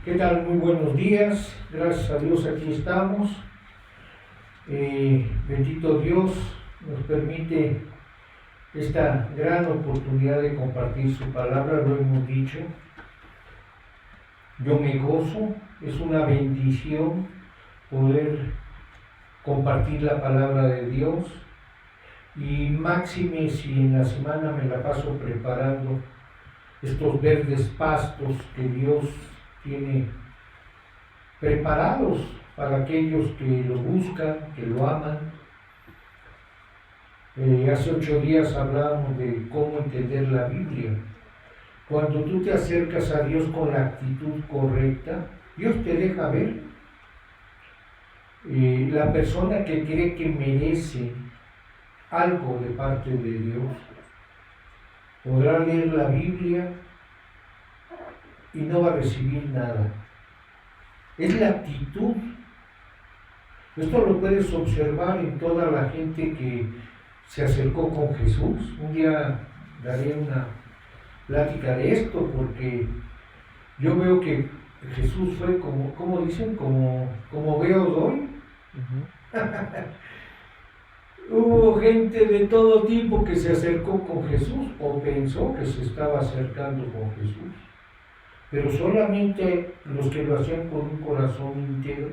¿Qué tal? Muy buenos días. Gracias a Dios aquí estamos. Bendito Dios nos permite esta gran oportunidad de compartir su palabra, lo hemos dicho. Yo me gozo, es una bendición poder compartir la palabra de Dios y máxime si en la semana me la paso preparando estos verdes pastos que Dios tiene preparados para aquellos que lo buscan, que lo aman. Hace 8 días hablábamos de cómo entender la Biblia. Cuando tú te acercas a Dios con la actitud correcta, Dios te deja ver. La persona que cree que merece algo de parte de Dios podrá leer la Biblia y no va a recibir nada. Es la actitud. Esto lo puedes observar en toda la gente que se acercó con Jesús. Un día daré una plática de esto porque yo veo que Jesús fue como dicen, como veo doy. Hubo gente de todo tipo que se acercó con Jesús o pensó que se estaba acercando con Jesús. Pero solamente los que lo hacían con un corazón íntegro,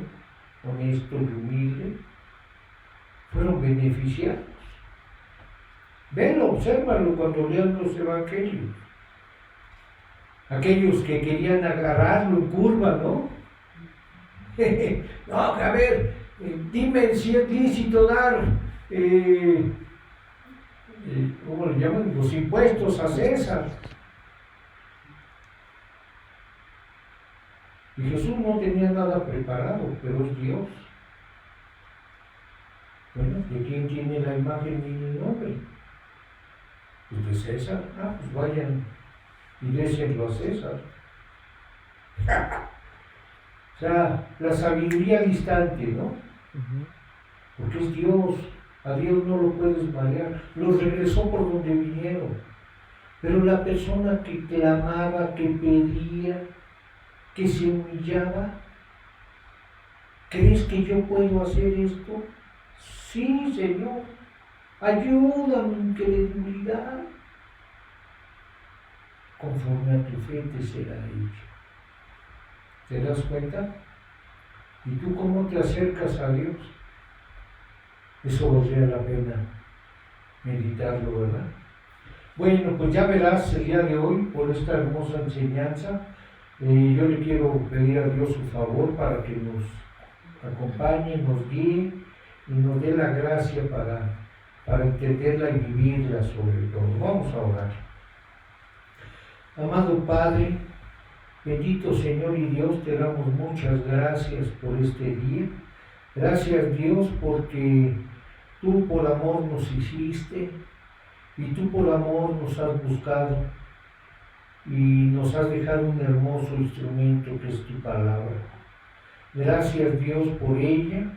honesto y humilde, fueron beneficiados. Venlo, obsérvalo cuando lean los evangelios. Aquellos que querían agarrarlo en curva, ¿no? No, a ver, dime si es lícito dar, ¿cómo le llaman? Los impuestos a César. Y Jesús no tenía nada preparado, pero es Dios. Bueno, ¿de quién tiene la imagen y el nombre? Pues de César. Pues vayan y désenlo a César. O sea, la sabiduría distante, ¿no? Porque es Dios. A Dios no lo puedes variar. Los regresó por donde vinieron. Pero la persona que clamaba, que pedía, que se humillaba, ¿crees que yo puedo hacer esto? Sí, Señor, ayuda mi incredulidad. Conforme a tu fe te será hecho. ¿Te das cuenta? ¿Y tú cómo te acercas a Dios? Eso valdría la pena meditarlo, ¿verdad? Bueno, pues ya verás el día de hoy por esta hermosa enseñanza. Yo le quiero pedir a Dios su favor para que nos acompañe, nos guíe y nos dé la gracia para entenderla y vivirla sobre todo. Vamos a orar. Amado Padre, bendito Señor y Dios, te damos muchas gracias por este día. Gracias Dios porque tú por amor nos hiciste y tú por amor nos has buscado y nos has dejado un hermoso instrumento que es tu palabra. Gracias Dios por ella,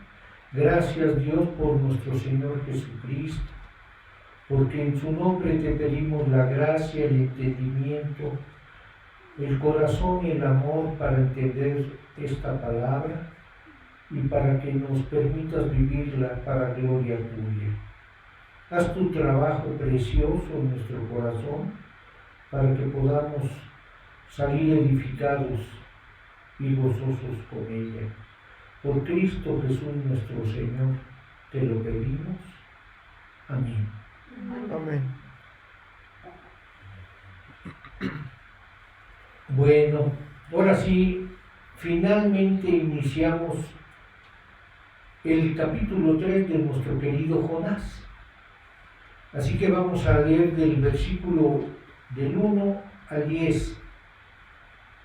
gracias Dios por nuestro Señor Jesucristo, porque en su nombre te pedimos la gracia, el entendimiento, el corazón y el amor para entender esta palabra y para que nos permitas vivirla para gloria tuya. Haz tu trabajo precioso en nuestro corazón para que podamos salir edificados y gozosos con ella. Por Cristo Jesús nuestro Señor, te lo pedimos. Amén. Amén. Bueno, ahora sí, finalmente iniciamos el capítulo 3 de nuestro querido Jonás. Así que vamos a leer del versículo del 1 al 10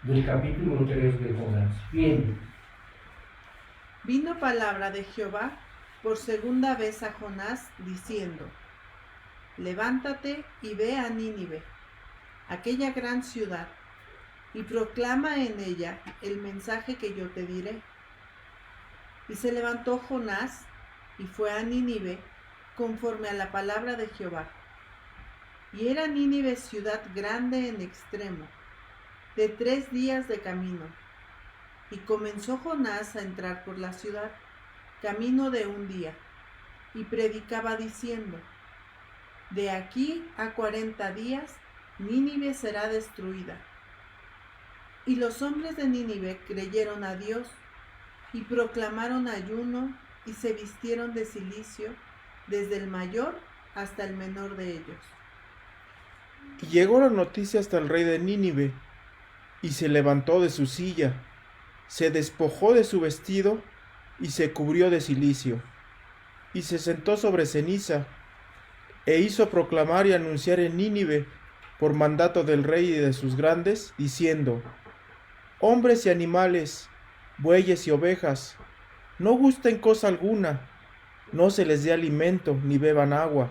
del capítulo 3 de Jonás. Bien. Vino palabra de Jehová por segunda vez a Jonás, diciendo: Levántate y ve a Nínive, aquella gran ciudad, y proclama en ella el mensaje que yo te diré. Y se levantó Jonás y fue a Nínive conforme a la palabra de Jehová. Y era Nínive ciudad grande en extremo, de 3 días de camino. Y comenzó Jonás a entrar por la ciudad, camino de un día, y predicaba diciendo: de aquí a 40 días, Nínive será destruida. Y los hombres de Nínive creyeron a Dios, y proclamaron ayuno, y se vistieron de cilicio, desde el mayor hasta el menor de ellos. Y llegó la noticia hasta el rey de Nínive, y se levantó de su silla, se despojó de su vestido, y se cubrió de cilicio, y se sentó sobre ceniza, e hizo proclamar y anunciar en Nínive, por mandato del rey y de sus grandes, diciendo: hombres y animales, bueyes y ovejas, no gusten cosa alguna, no se les dé alimento ni beban agua,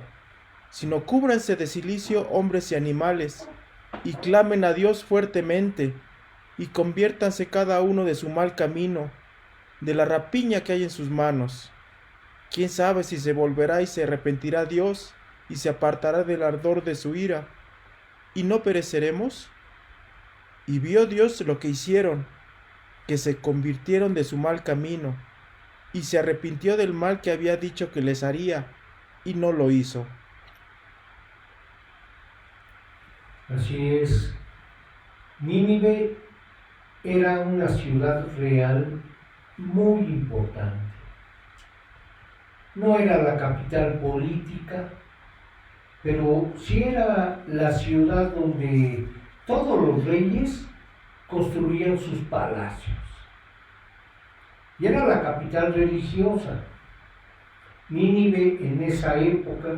sino cúbranse de cilicio hombres y animales, y clamen a Dios fuertemente, y conviértanse cada uno de su mal camino, de la rapiña que hay en sus manos. ¿Quién sabe si se volverá y se arrepentirá Dios, y se apartará del ardor de su ira, y no pereceremos? Y vio Dios lo que hicieron, que se convirtieron de su mal camino, y se arrepintió del mal que había dicho que les haría, y no lo hizo. Así es, Nínive era una ciudad real muy importante. No era la capital política, pero sí era la ciudad donde todos los reyes construían sus palacios. Y era la capital religiosa. Nínive en esa época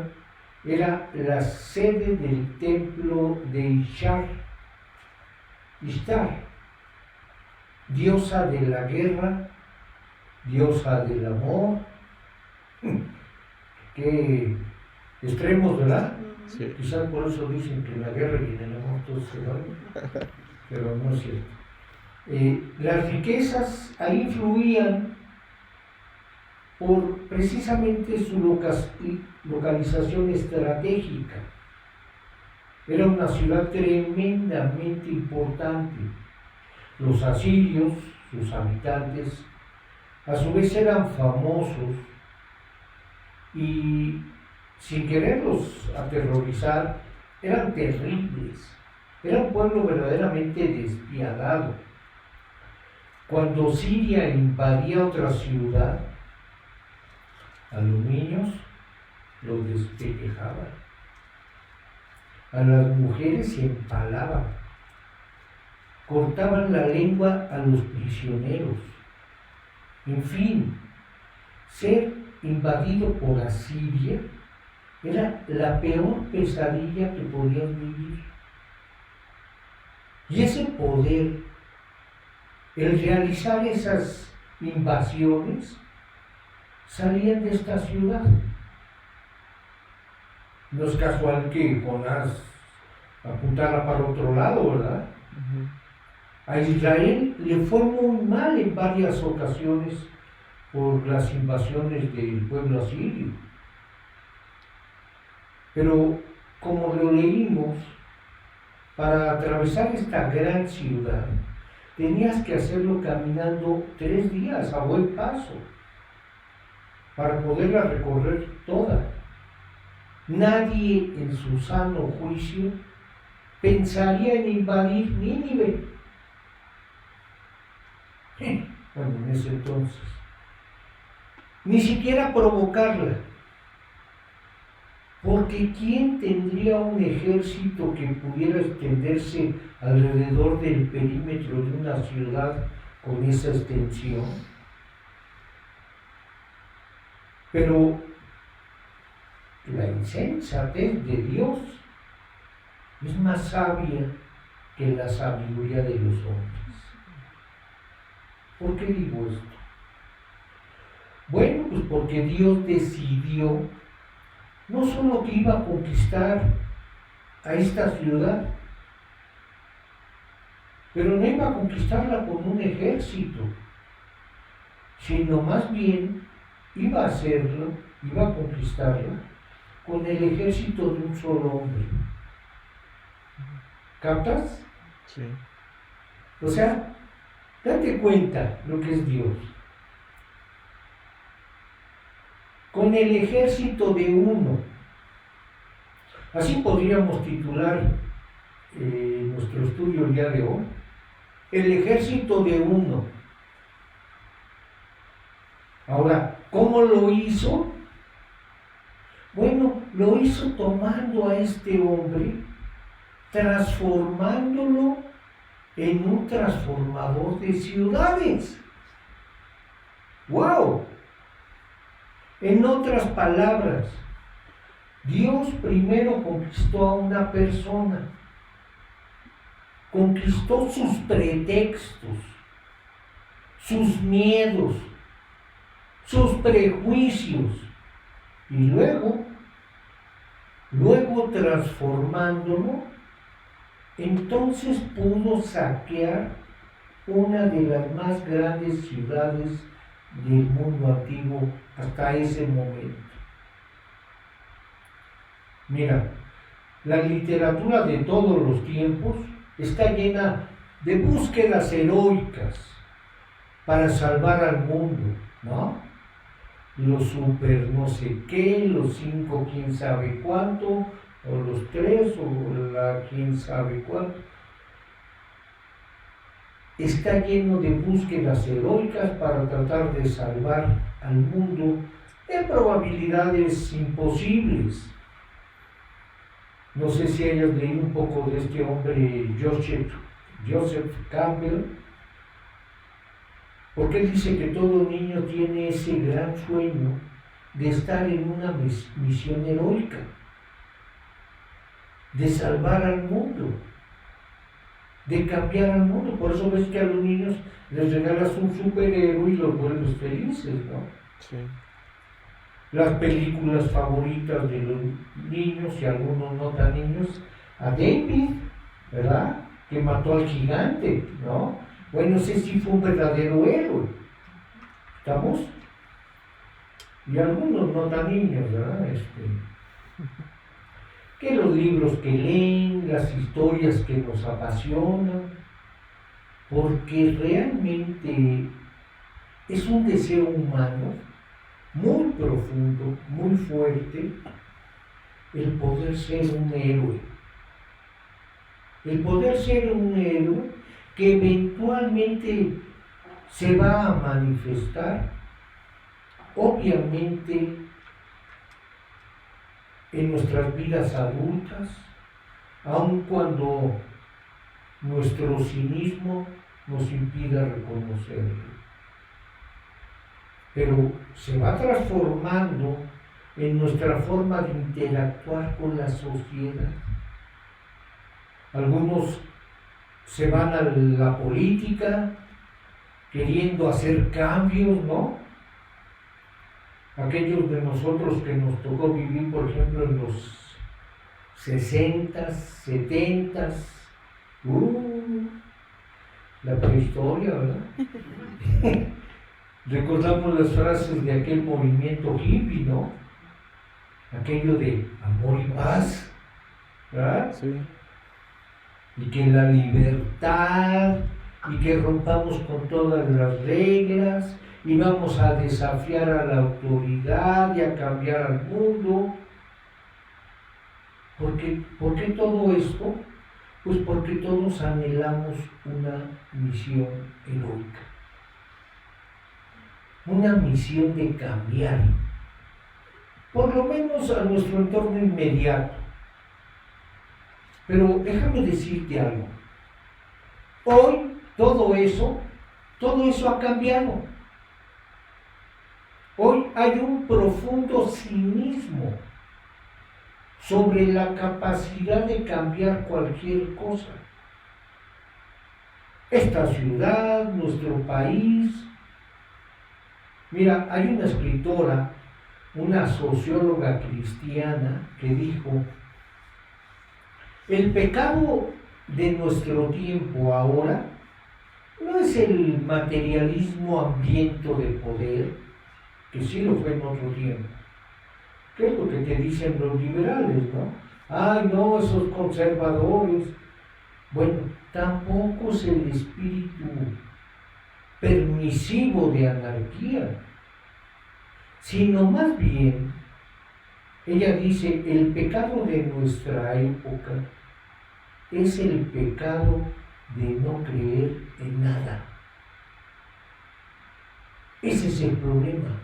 era la sede del templo de Ishtar, diosa de la guerra, diosa del amor. Qué extremos, ¿verdad? Sí. Quizás por eso dicen que en la guerra y en el amor todo se vale, pero no es cierto. Las riquezas ahí fluían por precisamente su localización estratégica. Era una ciudad tremendamente importante. Los asirios, sus habitantes, a su vez eran famosos y, sin quererlos aterrorizar, eran terribles. Era un pueblo verdaderamente despiadado. Cuando Siria invadía otra ciudad, a los niños los despellejaban, a las mujeres se empalaban, cortaban la lengua a los prisioneros. En fin, ser invadido por Asiria era la peor pesadilla que podías vivir. Y ese poder, el realizar esas invasiones, salían de esta ciudad. No es casual que Jonás apuntara para otro lado, ¿verdad? A Israel le fue muy mal en varias ocasiones por las invasiones del pueblo asirio. Pero, como lo leímos, para atravesar esta gran ciudad, tenías que hacerlo caminando 3 días a buen paso, para poderla recorrer toda. Nadie en su sano juicio pensaría en invadir Nínive. Bueno, en ese entonces. Ni siquiera provocarla. Porque ¿quién tendría un ejército que pudiera extenderse alrededor del perímetro de una ciudad con esa extensión? Pero la insensatez de Dios es más sabia que la sabiduría de los hombres. ¿Por qué digo esto? Bueno, pues porque Dios decidió no solo que iba a conquistar a esta ciudad, pero no iba a conquistarla con un ejército, sino más bien iba a hacerlo, iba a conquistarla con el ejército de un solo hombre. ¿Captas? Sí. O sea, Date cuenta lo que es Dios. Con el ejército de uno. Así podríamos titular nuestro estudio el día de hoy. El ejército de uno. Ahora, ¿cómo lo hizo? Bueno, lo hizo tomando a este hombre, transformándolo en un transformador de ciudades. ¡Wow! En otras palabras, Dios primero conquistó a una persona, conquistó sus pretextos, sus miedos, sus prejuicios, y luego transformándolo, entonces pudo saquear una de las más grandes ciudades del mundo antiguo hasta ese momento. Mira, la literatura de todos los tiempos está llena de búsquedas heroicas para salvar al mundo, ¿no? Los super no sé qué, los 5 quién sabe cuánto, o los 3, o la quién sabe cuánto. Está lleno de búsquedas heroicas para tratar de salvar al mundo de probabilidades imposibles. No sé si hayas leído un poco de este hombre Joseph Campbell, porque él dice que todo niño tiene ese gran sueño de estar en una misión heroica, de salvar al mundo, de cambiar al mundo. Por eso ves que a los niños les regalas un superhéroe y los vuelves felices, ¿no? Sí. Las películas favoritas de los niños y algunos no tan niños, a David, ¿verdad? Que mató al gigante, ¿no? Bueno, ese sí fue un verdadero héroe. ¿Estamos? Y algunos no tan niños, ¿verdad? Que los libros que leen, las historias que nos apasionan, porque realmente es un deseo humano muy profundo, muy fuerte, el poder ser un héroe. El poder ser un héroe que eventualmente se va a manifestar, obviamente, en nuestras vidas adultas, aun cuando nuestro cinismo nos impida reconocerlo. Pero se va transformando en nuestra forma de interactuar con la sociedad. Algunos se van a la política queriendo hacer cambios, ¿no? Aquellos de nosotros que nos tocó vivir, por ejemplo, en los 60s, 70s, la prehistoria, ¿verdad? Recordamos las frases de aquel movimiento hippie, ¿no? Aquello de amor y paz, ¿verdad? Sí. Y que la libertad, y que rompamos con todas las reglas, y vamos a desafiar a la autoridad y a cambiar al mundo. ¿Por qué todo esto? Pues porque todos anhelamos una misión heroica. Una misión de cambiar, por lo menos a nuestro entorno inmediato. Pero déjame decirte algo. Hoy todo eso ha cambiado. Hoy hay un profundo cinismo sobre la capacidad de cambiar cualquier cosa. Esta ciudad, nuestro país. Mira, hay una escritora, una socióloga cristiana, que dijo: el pecado de nuestro tiempo ahora no es el materialismo hambriento de poder, que sí lo fue en otro tiempo. ¿Qué es lo que te dicen los liberales, no? Ay, no, esos conservadores. Bueno, tampoco es el espíritu permisivo de anarquía, sino más bien, ella dice, el pecado de nuestra época es el pecado de no creer en nada. Ese es el problema.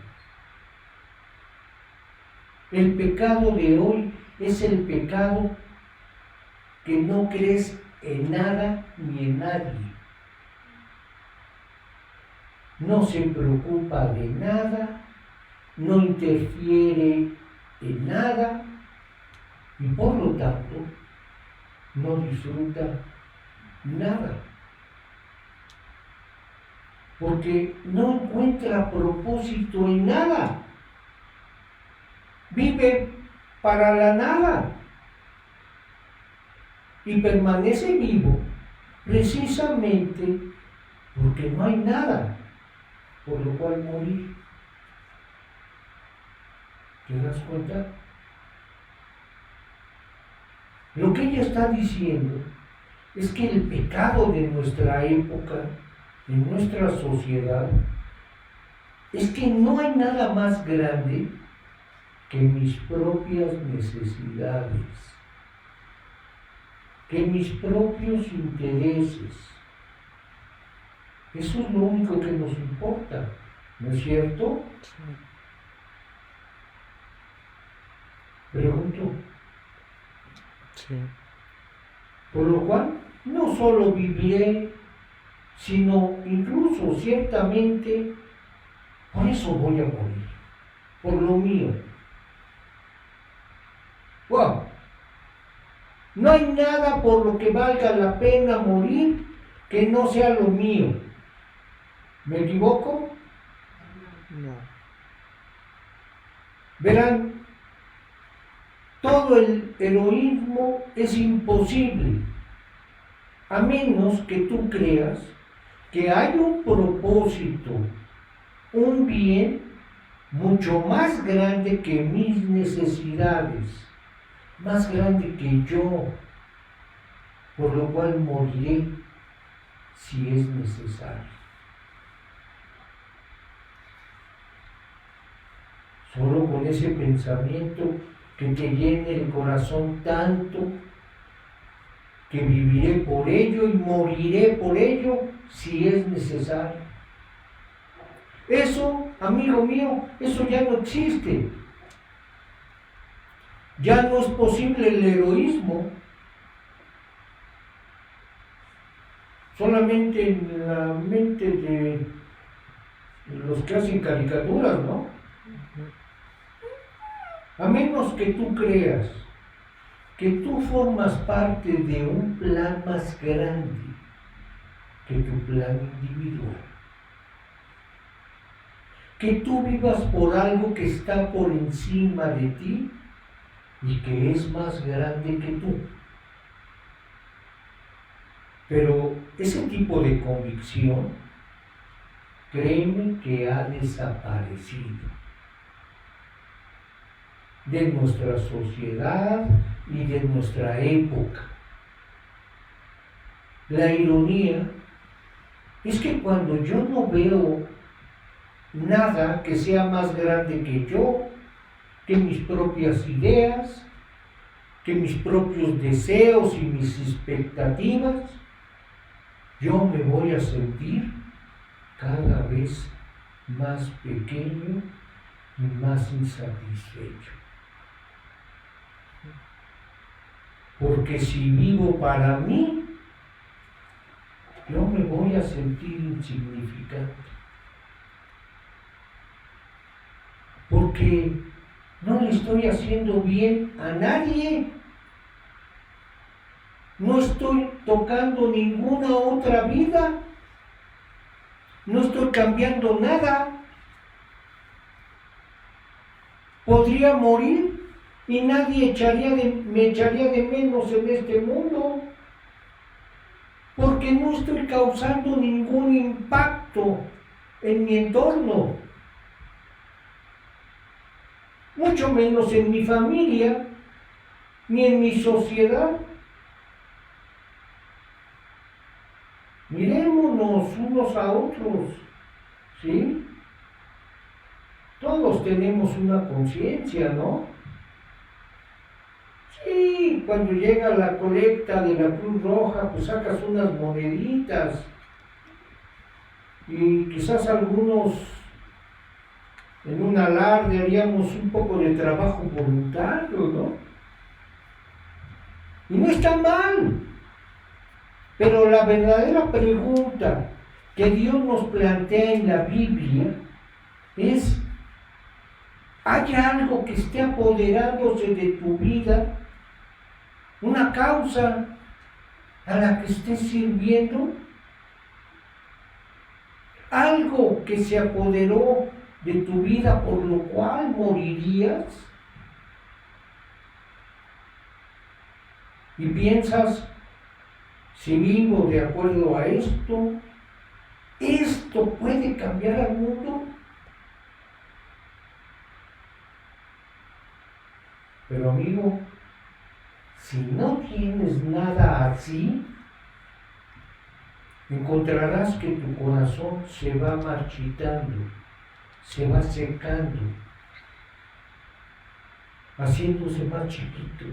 El pecado de hoy es el pecado que no crees en nada ni en nadie. No se preocupa de nada, no interfiere en nada y por lo tanto no disfruta nada. Porque no encuentra propósito en nada. Vive para la nada. Y permanece vivo precisamente porque no hay nada por lo cual morir. ¿Te das cuenta? Lo que ella está diciendo es que el pecado de nuestra época, en nuestra sociedad, es que no hay nada más grande que mis propias necesidades, que mis propios intereses. Eso es lo único que nos importa, ¿no es cierto? Pregunto. Sí. Por lo cual, no solo viviré, sino incluso ciertamente, por eso voy a morir, por lo mío. Wow. No hay nada por lo que valga la pena morir que no sea lo mío. ¿Me equivoco? No. Verán, todo el heroísmo es imposible, a menos que tú creas que hay un propósito, un bien mucho más grande que mis necesidades, más grande que yo, por lo cual moriré si es necesario. Solo con ese pensamiento que te llene el corazón tanto que viviré por ello y moriré por ello si es necesario. Eso, amigo mío, eso ya no existe. Ya no es posible el heroísmo. Solamente en la mente de los que hacen caricaturas, ¿no? A menos que tú creas que tú formas parte de un plan más grande que tu plan individual. Que tú vivas por algo que está por encima de ti y que es más grande que tú. Pero ese tipo de convicción, créeme que ha desaparecido de nuestra sociedad y de nuestra época. La ironía es que cuando yo no veo nada que sea más grande que yo, que mis propias ideas, que mis propios deseos y mis expectativas, yo me voy a sentir cada vez más pequeño y más insatisfecho. Porque si vivo para mí, yo me voy a sentir insignificante. Porque no le estoy haciendo bien a nadie. No estoy tocando ninguna otra vida. No estoy cambiando nada. Podría morir y nadie me echaría de menos en este mundo, porque no estoy causando ningún impacto en mi entorno, mucho menos en mi familia, ni en mi sociedad. Mirémonos unos a otros. ¿sí? Todos tenemos una conciencia, ¿no? Sí, cuando llega la colecta de la Cruz Roja, pues sacas unas moneditas y quizás algunos en un alarde haríamos un poco de trabajo voluntario, ¿no? Y no está mal, pero la verdadera pregunta que Dios nos plantea en la Biblia es: ¿hay algo que esté apoderándose de tu vida? ¿Una causa a la que estés sirviendo? ¿Algo que se apoderó de tu vida por lo cual morirías? Y piensas: si vivo de acuerdo a esto, ¿esto puede cambiar al mundo? Pero amigo, si no tienes nada así, encontrarás que tu corazón se va marchitando, se va secando, haciéndose más chiquito.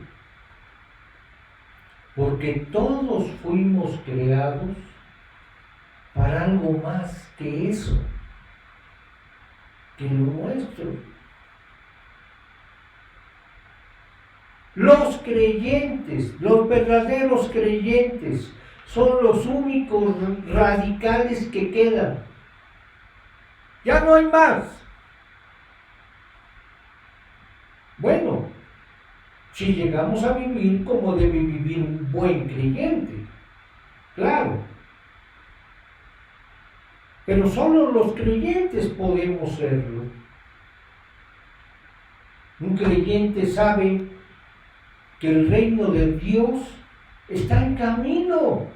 Porque todos fuimos creados para algo más que eso, que lo nuestro. Los creyentes, los verdaderos creyentes, son los únicos radicales que quedan. Ya no hay más. Bueno, si llegamos a vivir como debe vivir un buen creyente, claro. Pero solo los creyentes podemos serlo. Un creyente sabe que el reino de Dios está en camino.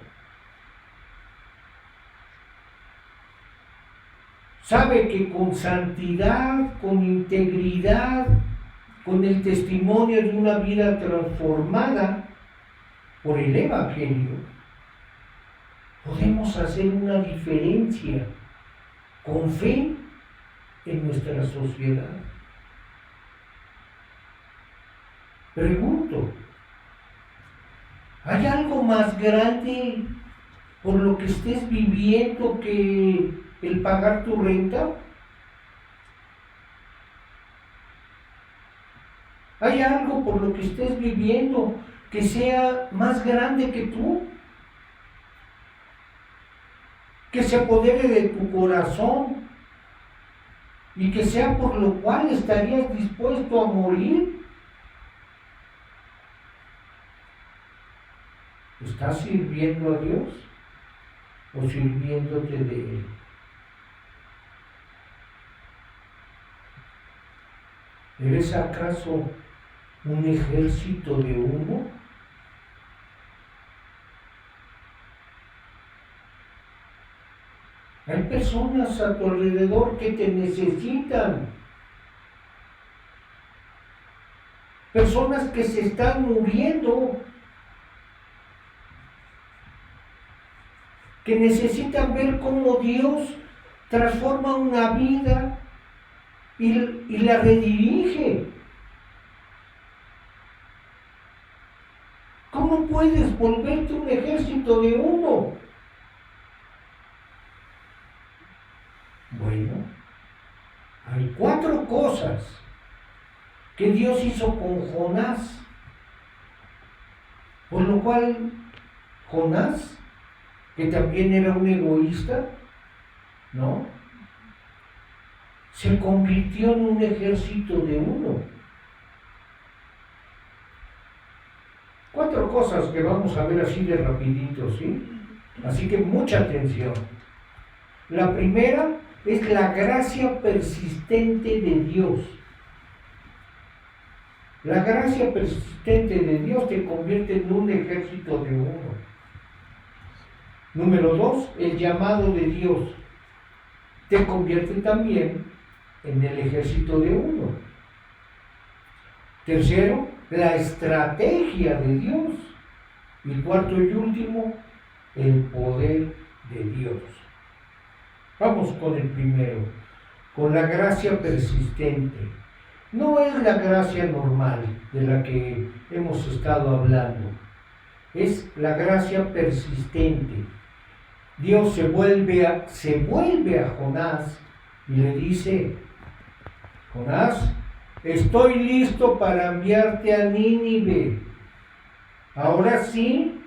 Sabe que con santidad, con integridad, con el testimonio de una vida transformada por el Evangelio, podemos hacer una diferencia con fe en nuestra sociedad. Pregunto, ¿hay algo más grande por lo que estés viviendo que el pagar tu renta? ¿Hay algo por lo que estés viviendo que sea más grande que tú? Que se apodere de tu corazón y que sea por lo cual estarías dispuesto a morir. ¿Estás sirviendo a Dios o sirviéndote de Él? ¿Eres acaso un ejército de humo? Hay personas a tu alrededor que te necesitan. Personas que se están muriendo, que necesitan ver cómo Dios transforma una vida y la redirige. ¿Cómo puedes volverte un ejército de humo? Bueno, hay 4 cosas que Dios hizo con Jonás, por lo cual Jonás, que también era un egoísta, ¿no?, se convirtió en un ejército de uno. 4 cosas que vamos a ver así de rapidito, ¿sí? Así que mucha atención. La primera es la gracia persistente de Dios. La gracia persistente de Dios te convierte en un ejército de uno. Número 2, el llamado de Dios te convierte también en el ejército de uno. Tercero, la estrategia de Dios. Y cuarto y último, el poder de Dios. Vamos con el primero, con la gracia persistente. No es la gracia normal de la que hemos estado hablando, es la gracia persistente. Dios se vuelve a Jonás y le dice: Jonás, estoy listo para enviarte a Nínive. Ahora sí,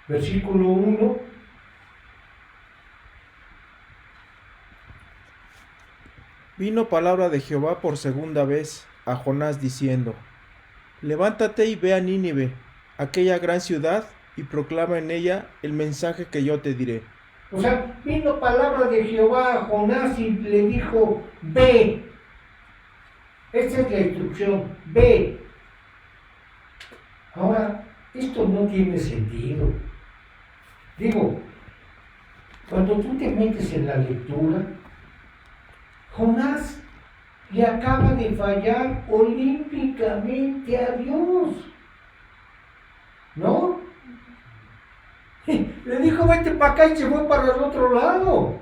versículo 1. Vino palabra de Jehová por segunda vez a Jonás diciendo: Levántate y ve a Nínive, aquella gran ciudad, y proclama en ella el mensaje que yo te diré. O sea, vino palabra de Jehová a Jonás y le dijo: ve. Esa es la instrucción, ve. Ahora, esto no tiene sentido. Digo, cuando tú te metes en la lectura, Jonás le acaba de fallar olímpicamente a Dios, ¿no? Le dijo: vete para acá, y se fue para el otro lado.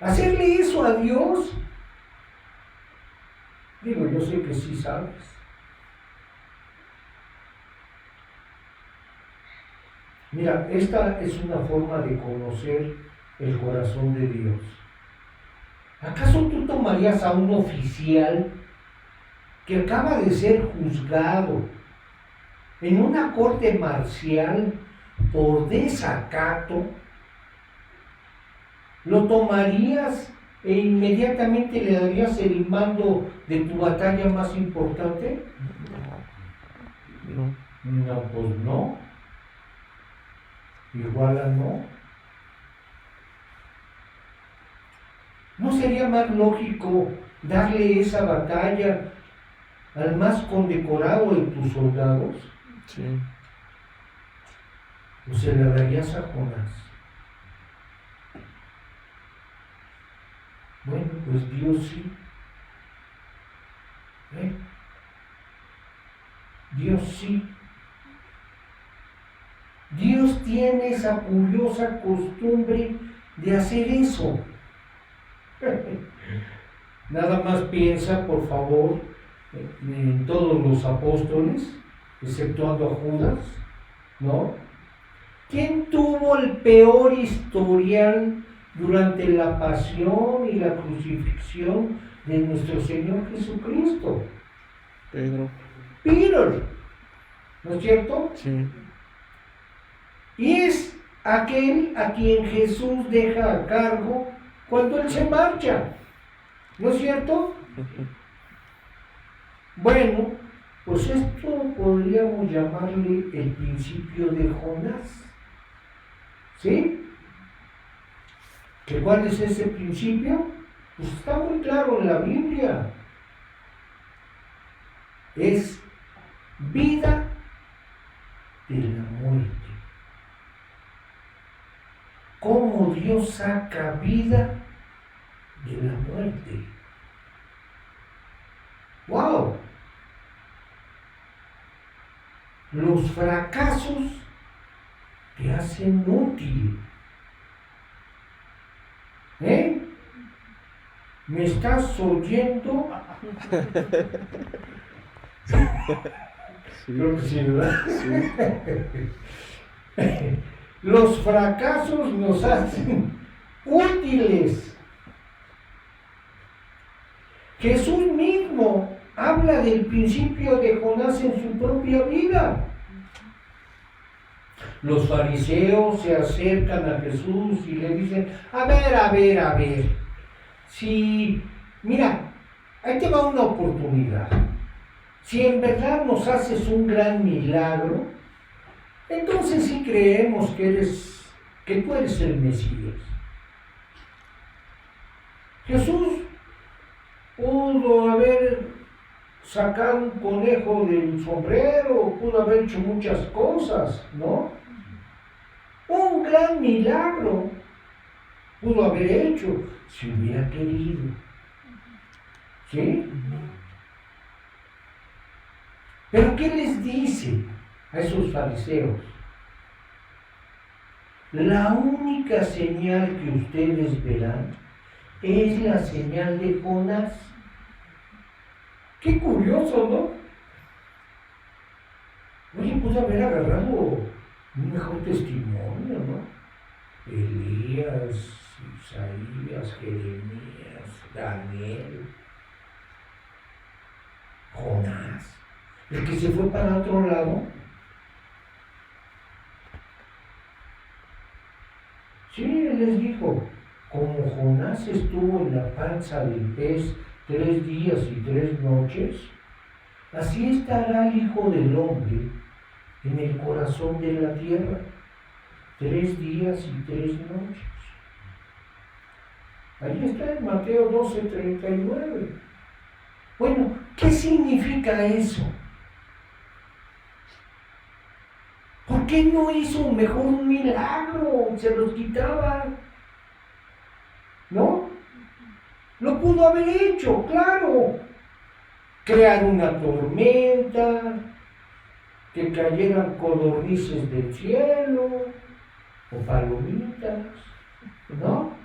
Hacerle eso a Dios, digo, yo sé que sí sabes. Mira, esta es una forma de conocer el corazón de Dios. ¿Acaso tú tomarías a un oficial que acaba de ser juzgado en una corte marcial por desacato? ¿Lo tomarías e inmediatamente le darías el mando de tu batalla más importante? No. No, pues no. Igual a no. ¿No sería más lógico darle esa batalla al más condecorado de tus soldados? Sí. ¿O se la darías a Jonás? Bueno, pues Dios sí. Dios sí. Dios tiene esa curiosa costumbre de hacer eso. Nada más piensa, por favor, en todos los apóstoles, exceptuando a Judas, ¿no? ¿Quién tuvo el peor historial durante la pasión y la crucifixión de nuestro Señor Jesucristo? Pedro. Peter, ¿no es cierto? Sí. Y es aquel a quien Jesús deja a cargo cuando Él se marcha, ¿no es cierto? Bueno, pues esto podríamos llamarle el principio de Jonás, ¿sí? ¿Que cuál es ese principio? Pues está muy claro en la Biblia. Es vida de la muerte. ¿Cómo Dios saca vida de la muerte? ¡Wow! Los fracasos te hacen útil. ¿Me estás oyendo? Sí. Creo que sí, ¿verdad? Sí. Los fracasos nos hacen útiles. Jesús mismo habla del principio de Jonás en su propia vida. Los fariseos se acercan a Jesús y le dicen: a ver, si, mira, ahí te va una oportunidad. Si en verdad nos haces un gran milagro, entonces sí creemos que tú eres el Mesías. Jesús pudo haber sacado un conejo del sombrero, pudo haber hecho muchas cosas, ¿no? Un gran milagro pudo haber hecho si hubiera querido. ¿Sí? Pero ¿qué les dice a esos fariseos? La única señal que ustedes verán es la señal de Jonás. Qué curioso, ¿no? Oye, pude haber agarrado un mejor testimonio, ¿no? Elías, Isaías, Jeremías, Daniel, Jonás, el que se fue para otro lado. Sí, él les dijo, como Jonás estuvo en la panza del pez 3 días y 3 noches, así estará el Hijo del Hombre en el corazón de la tierra 3 días y 3 noches. Ahí está en Mateo 12:39. Bueno, ¿qué significa eso? ¿Por qué no hizo mejor un milagro? Se los quitaba. ¿No? Lo pudo haber hecho, claro. Crear una tormenta, que cayeran codornices del cielo, o palomitas, ¿no?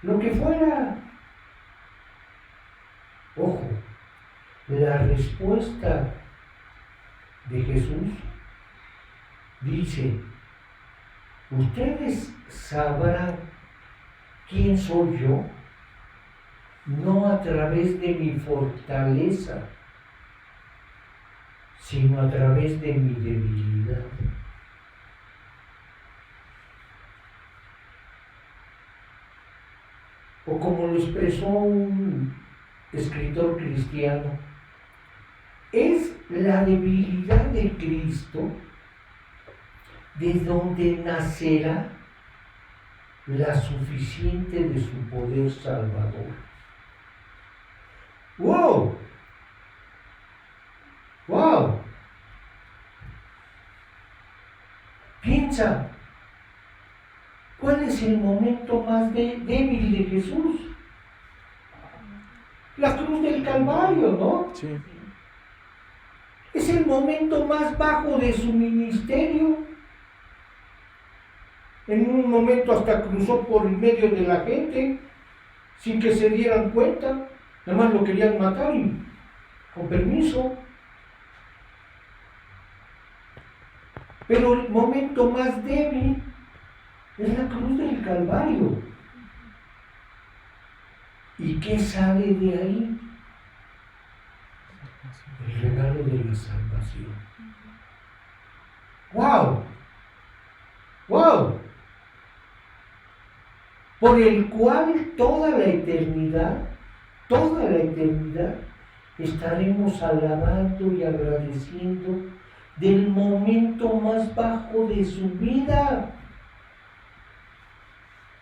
Lo que fuera. Ojo, la respuesta de Jesús dice, ustedes sabrán quién soy yo, no a través de mi fortaleza, sino a través de mi debilidad. O como lo expresó un escritor cristiano, es la debilidad de Cristo de donde nacerá la suficiente de su poder salvador. ¡Wow! ¡Wow! Piensa, ¿cuál es el momento más débil de Jesús? La cruz del Calvario, ¿no? Sí. Es el momento más bajo de su ministerio. En un momento hasta cruzó por el medio de la gente, sin que se dieran cuenta. Nada más lo querían matar y con permiso. Pero el momento más débil es la cruz del Calvario. ¿Y qué sale de ahí? El regalo de la salvación. ¡Wow! ¡Wow! Por el cual toda la eternidad, estaremos alabando y agradeciendo del momento más bajo de su vida.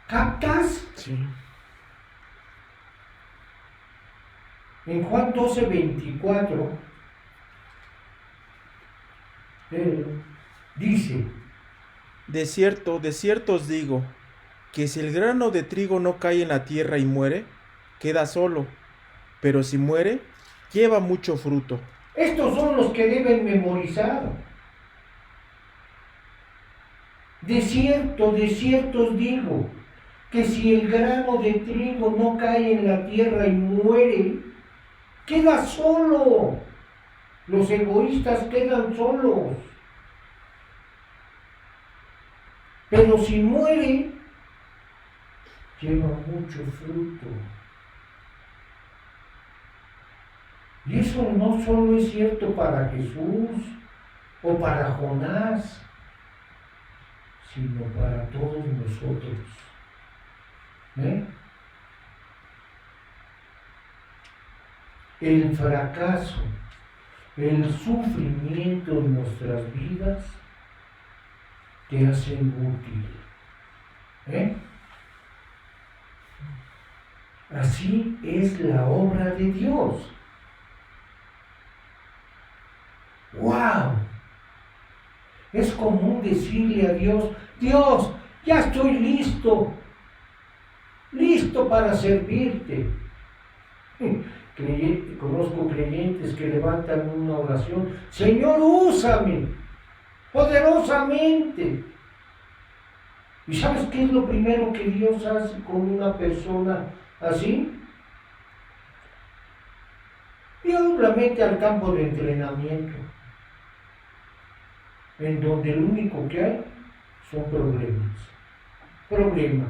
¿Captas? Sí. En Juan 12:24 dice, de cierto os digo, que si el grano de trigo no cae en la tierra y muere, queda solo, pero si muere, lleva mucho fruto. estos son los que deben memorizar. De cierto os digo, que si el grano de trigo no cae en la tierra y muere, queda solo. Los egoístas quedan solos. Pero si muere, lleva mucho fruto. Y eso no solo es cierto para Jesús o para Jonás, sino para todos nosotros. El fracaso, el sufrimiento en nuestras vidas te hacen útil. Así es la obra de Dios. ¡Wow! Es común decirle a Dios, Dios, ya estoy listo para servirte. Conozco creyentes que levantan una oración, Señor, úsame. poderosamente. ¿Y sabes qué es lo primero que Dios hace con una persona así? Dios la mete al campo de entrenamiento, en donde lo único que hay son problemas. Problemas.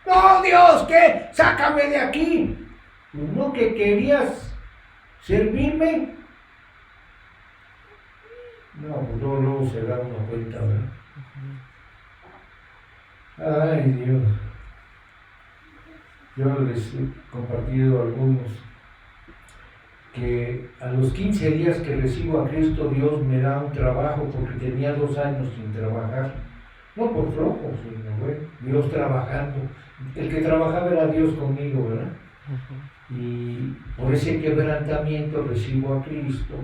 ¡No, Dios! ¿Qué? ¡Sácame de aquí! Pues no, que querías servirme. No, pues luego se da una cuenta, ¿verdad? Ay, Dios. Yo les he compartido a algunos que a los 15 días que recibo a Cristo, Dios me da un trabajo porque tenía 2 años sin trabajar. No por flojo, sino bueno, Dios trabajando. El que trabajaba era Dios conmigo, ¿verdad? Y por ese quebrantamiento recibo a Cristo.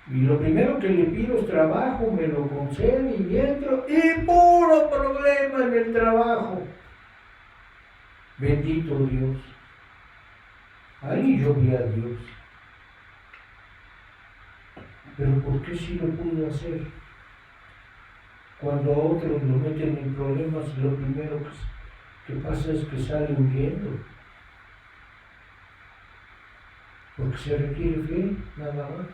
Y lo primero que le pido es trabajo, me lo concede y entro, y puro problema en el trabajo. Bendito Dios. Ahí yo vi a Dios. Pero ¿por qué sí lo pude hacer? Cuando a otros lo meten en problemas, lo primero que pasa es que sale huyendo. Porque se requiere fe, nada más.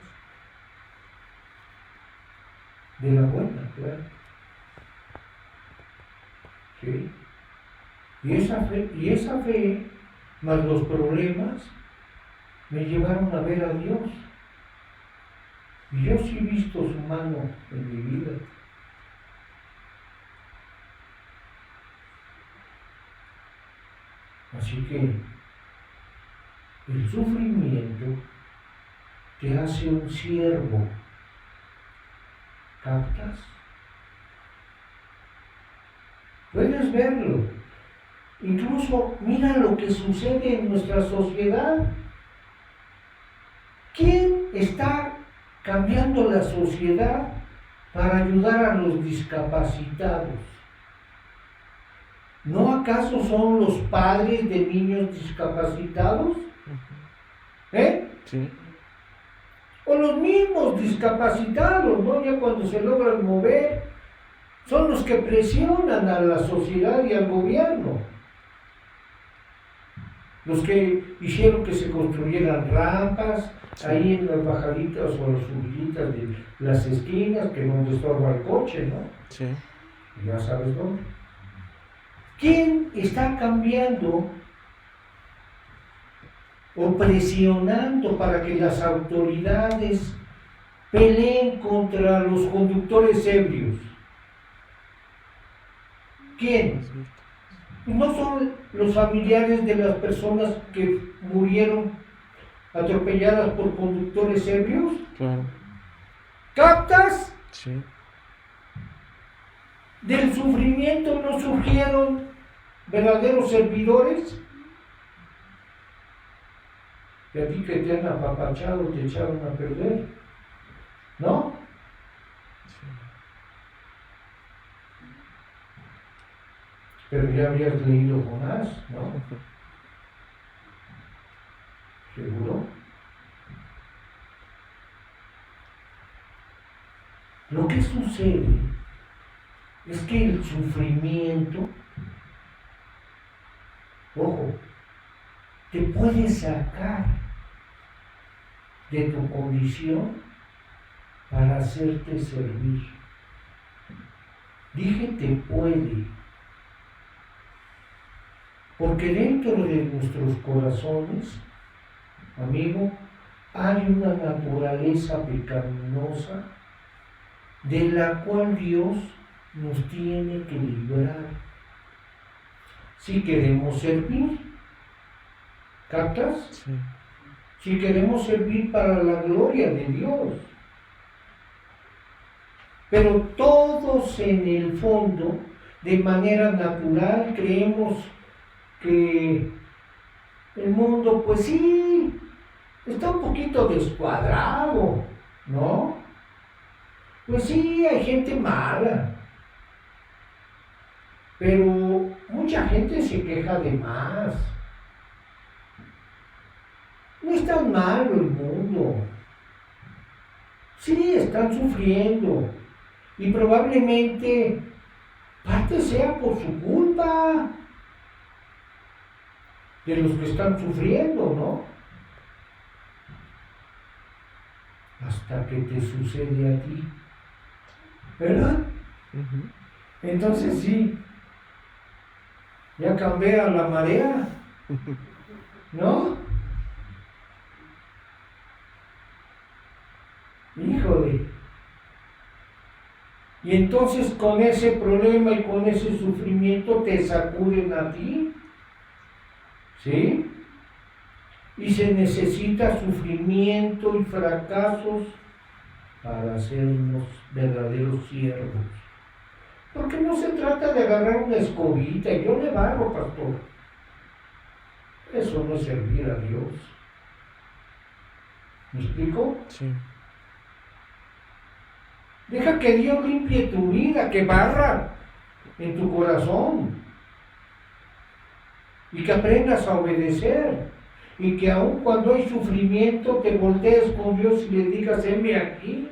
De la buena, claro. ¿Sí? Y esa fe, más los problemas, me llevaron a ver a Dios. Y yo sí he visto su mano en mi vida. Así que el sufrimiento te hace un siervo. ¿Captas? Puedes verlo. Incluso mira lo que sucede en nuestra sociedad. ¿Quién está cambiando la sociedad para ayudar a los discapacitados? ¿No acaso son los padres de niños discapacitados? Sí. O los mismos discapacitados, ¿no? Ya cuando se logran mover, son los que presionan a la sociedad y al gobierno. Los que hicieron que se construyeran rampas, ahí en las bajaditas o las subiditas de las esquinas, que no estorba el coche, ¿no? Sí. Ya sabes dónde. ¿Quién está cambiando o presionando para que las autoridades peleen contra los conductores ebrios? ¿Quién? ¿No son los familiares de las personas que murieron atropelladas por conductores ebrios? Claro. ¿Captas? Sí. Del sufrimiento no surgieron verdaderos servidores. Y a ti que te han apapachado te echaron a perder, ¿no? Sí. Pero ya habías leído Jonás, ¿no? ¿Seguro? Lo que sucede es que el sufrimiento, ojo, te puede sacar de tu condición para hacerte servir. Dije te puede, porque dentro de nuestros corazones, amigo, hay una naturaleza pecaminosa de la cual Dios nos tiene que librar si queremos servir. ¿Captas? Sí. Si queremos servir para la gloria de Dios. Pero todos en el fondo, de manera natural, creemos que el mundo, pues sí, está un poquito descuadrado, ¿no? Pues sí, hay gente mala, pero mucha gente se queja de más. No es tan malo el mundo. Sí, están sufriendo. Y probablemente parte sea por su culpa de los que están sufriendo, ¿no? Hasta que te sucede a ti, ¿verdad? Ujú. Entonces sí, ya cambia la marea, ¿no? Híjole. Y entonces con ese problema y con ese sufrimiento te sacuden a ti, ¿sí? Y se necesita sufrimiento y fracasos para hacernos verdaderos siervos. Porque no se trata de agarrar una escobita y yo le barro, pastor. Eso no es servir a Dios. ¿Me explico? Sí. Deja que Dios limpie tu vida, que barra en tu corazón. Y que aprendas a obedecer. Y que aun cuando hay sufrimiento te voltees con Dios y le digas, heme aquí.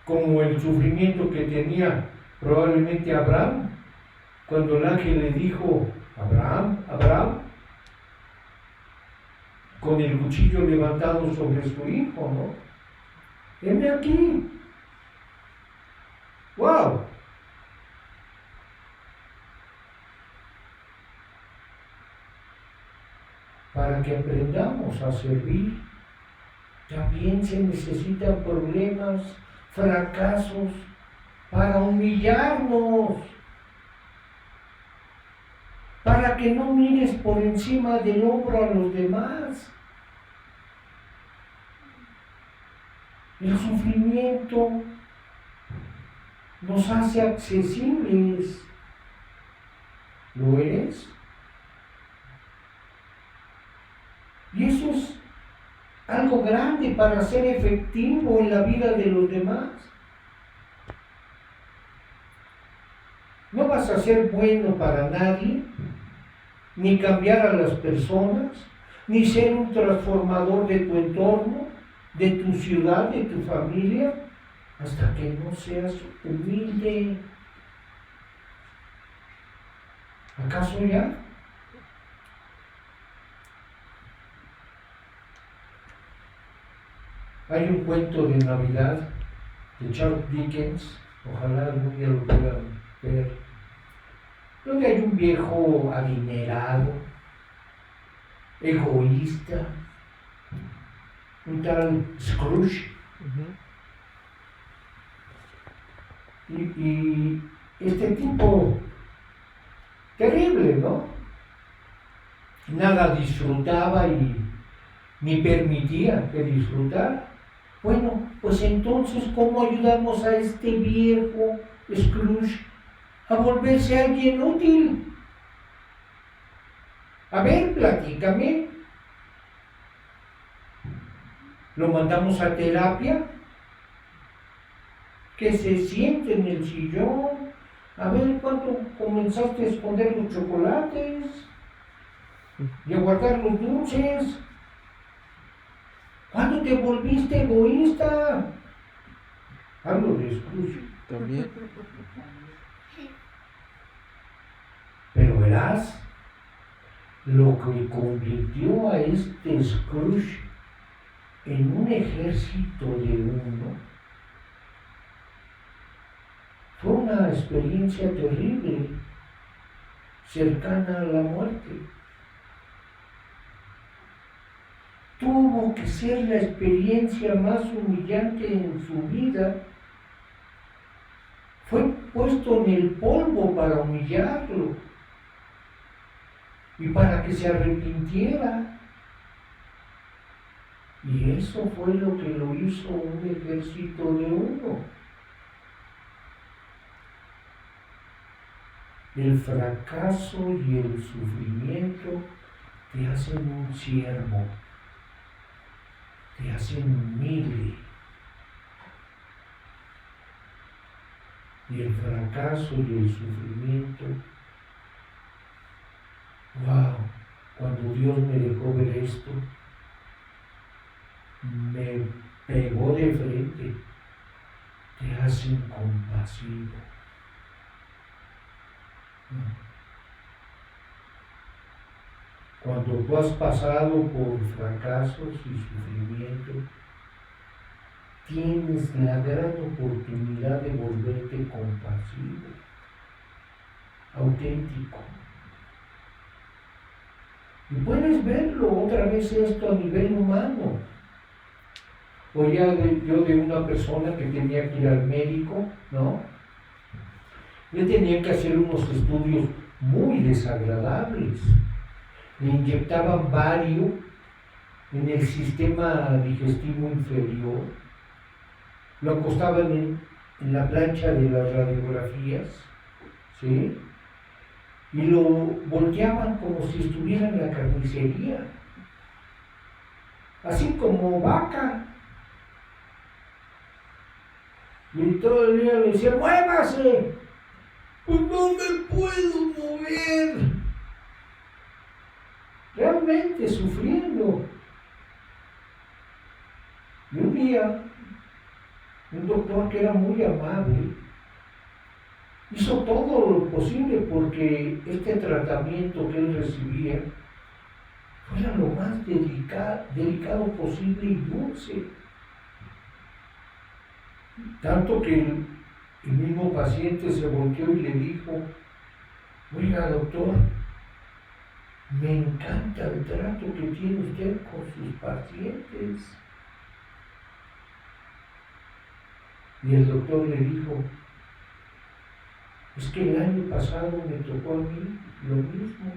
Como el sufrimiento que tenía probablemente Abraham, cuando el ángel le dijo, Abraham, Abraham, con el cuchillo levantado sobre su hijo, ¿no? Heme aquí. ¡Wow! Para que aprendamos a servir, también se necesitan problemas, fracasos, para humillarnos, para que no mires por encima del hombro a los demás. El sufrimiento nos hace accesibles. ¿Lo eres? Y eso es algo grande para ser efectivo en la vida de los demás. No vas a ser bueno para nadie, ni cambiar a las personas, ni ser un transformador de tu entorno, de tu ciudad, de tu familia, hasta que no seas humilde. ¿Acaso ya? Hay un cuento de Navidad de Charles Dickens, ojalá algún día lo puedan ver, donde hay un viejo adinerado, egoísta, un tal Scrooge, y este tipo terrible, ¿no? Nada disfrutaba y ni permitía que disfrutara. Bueno, pues entonces, ¿cómo ayudamos a este viejo Scrooge a volverse alguien útil? A ver, platícame. Lo mandamos a terapia, que se siente en el sillón, a ver cuánto comenzaste a esconder los chocolates y a guardar los dulces. ¿Cuándo te volviste egoísta? Hablo de Scrooge. También. Pero verás, lo que convirtió a este Scrooge en un ejército de uno fue una experiencia terrible, cercana a la muerte. Tuvo que ser la experiencia más humillante en su vida. Fue puesto en el polvo para humillarlo y para que se arrepintiera. Y eso fue lo que lo hizo un ejército de uno. El fracaso y el sufrimiento te hacen un siervo, te hacen humilde. Y el fracaso y el sufrimiento, wow, cuando Dios me dejó ver esto, me pegó de frente, te hacen compasivo. Cuando tú has pasado por fracasos y sufrimiento, tienes la gran oportunidad de volverte compasivo, auténtico. Y puedes verlo otra vez esto a nivel humano. Oía yo de una persona que tenía que ir al médico, ¿no? Le tenían que hacer unos estudios muy desagradables. Le inyectaban bario en el sistema digestivo inferior. Lo acostaban en la plancha de las radiografías, ¿sí? Y lo volteaban como si estuviera en la carnicería. Así como vaca. Y todo el día le decía, ¡muévase! Pues no me puedo mover. Realmente sufriendo. Y un día, un doctor que era muy amable, hizo todo lo posible porque este tratamiento que él recibía fuera lo más delicado posible y dulce. Tanto que el mismo paciente se volteó y le dijo, oiga doctor, me encanta el trato que tiene usted con sus pacientes. Y el doctor le dijo, es que el año pasado me tocó a mí lo mismo.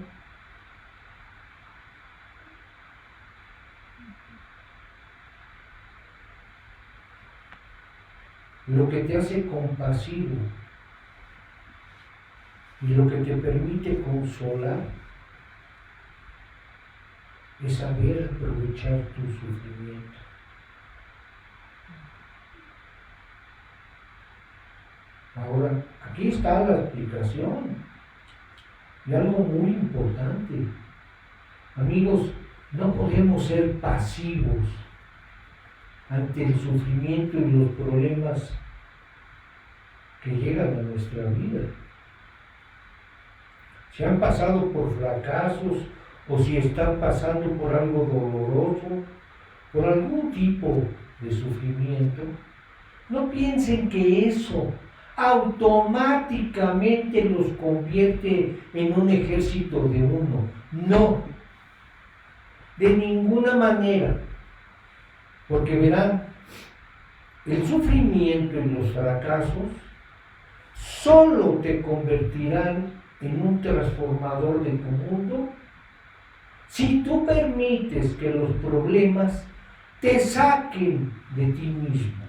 Lo que te hace compasivo y lo que te permite consolar es saber aprovechar tu sufrimiento. Ahora, aquí está la explicación de algo muy importante. Amigos, no podemos ser pasivos ante el sufrimiento y los problemas que llegan a nuestra vida. Si han pasado por fracasos o si están pasando por algo doloroso, por algún tipo de sufrimiento, no piensen que eso automáticamente los convierte en un ejército de uno. No, de ninguna manera. Porque verán, el sufrimiento y los fracasos solo te convertirán en un transformador de tu mundo si tú permites que los problemas te saquen de ti mismo,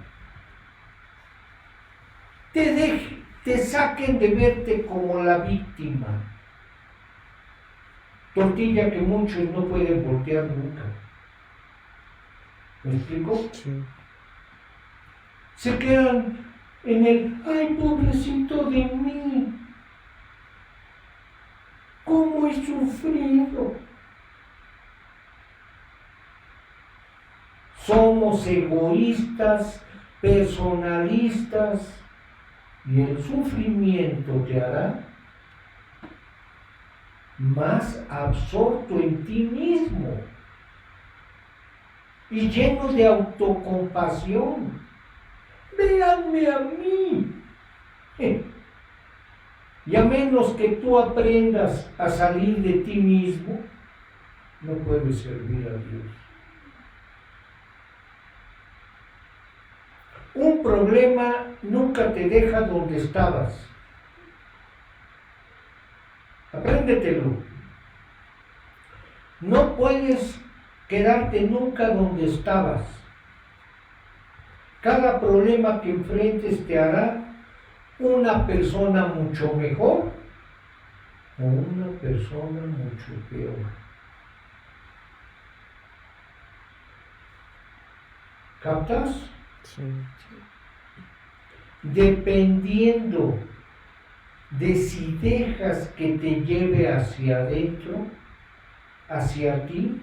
te saquen de verte como la víctima. Tortilla que muchos no pueden voltear nunca. ¿Me explico? Sí. Se quedan en el, ay, pobrecito de mí, ¿cómo he sufrido? Somos egoístas, personalistas, y el sufrimiento te hará más absorto en ti mismo y lleno de autocompasión. Véanme a mí. Y a menos que tú aprendas a salir de ti mismo, no puedes servir a Dios. Un problema nunca te deja donde estabas. Apréndetelo. No puedes quedarte nunca donde estabas. Cada problema que enfrentes te hará una persona mucho mejor o una persona mucho peor. ¿Captas? Sí. Dependiendo de si dejas que te lleve hacia adentro, hacia ti,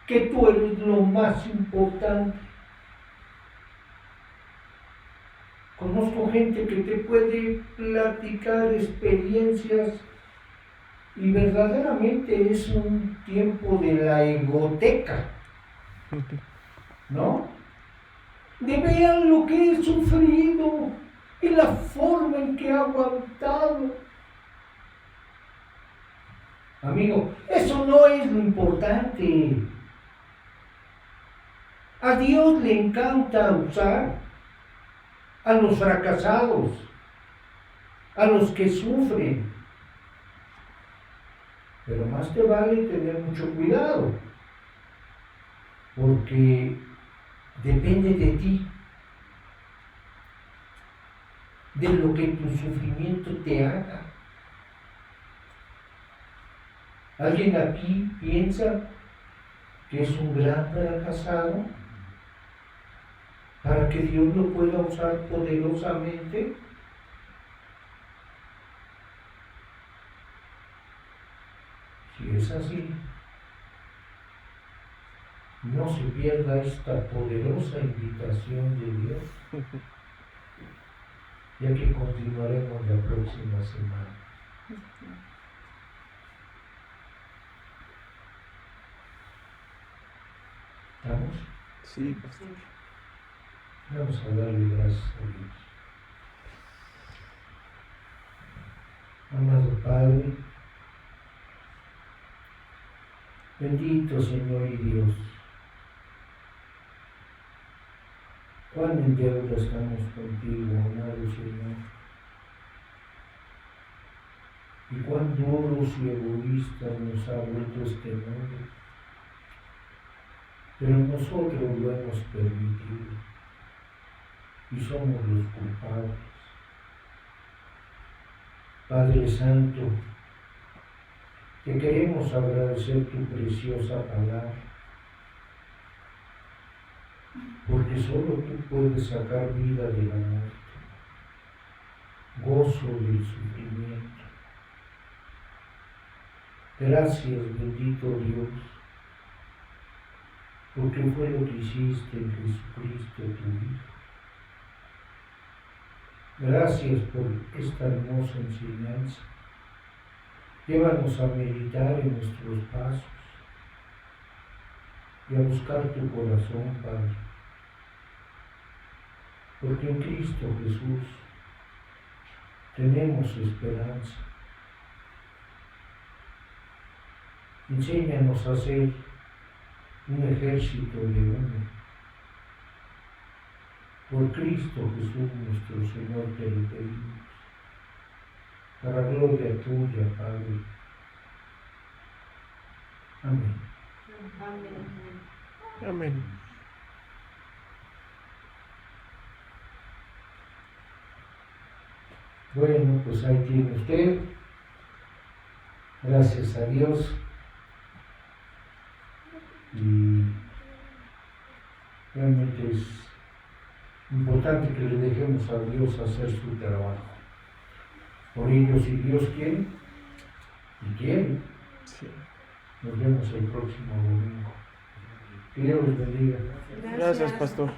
que tú eres lo más importante. Conozco gente que te puede platicar experiencias y verdaderamente es un tiempo de la egoteca, ¿no? De vean lo que he sufrido y la forma en que he aguantado. Amigo, eso no es lo importante. A Dios le encanta usar a los fracasados, a los que sufren. Pero más te vale tener mucho cuidado, porque depende de ti, de lo que tu sufrimiento te haga. ¿Alguien aquí piensa que es un gran fracasado para que Dios lo pueda usar poderosamente? Si es así, no se pierda esta poderosa invitación de Dios, ya que continuaremos la próxima semana. ¿Estamos? Sí, pastor. Vamos a darle gracias a Dios. Amado Padre, bendito Señor y Dios, cuán en deuda estamos contigo, amado Señor, y cuán duros y egoístas nos ha vuelto este mundo, pero nosotros lo hemos permitido y somos los culpables. Padre Santo, te queremos agradecer tu preciosa palabra, porque solo tú puedes sacar vida de la muerte, gozo del sufrimiento. Gracias, bendito Dios, porque fue lo que hiciste en Jesucristo tu Hijo. Gracias por esta hermosa enseñanza. Llévanos a meditar en nuestros pasos y a buscar tu corazón, Padre. Porque en Cristo Jesús tenemos esperanza. Enséñanos a ser un ejército de uno. Por Cristo Jesús nuestro Señor te lo pedimos. Para gloria tuya, Padre. Amén. Amén. Bueno, pues ahí tiene usted. Gracias a Dios. Y realmente es importante que le dejemos a Dios hacer su trabajo. Por ello, si Dios quiere, y quiere, Sí. nos vemos el próximo domingo. Que Dios los bendiga. Gracias, pastor.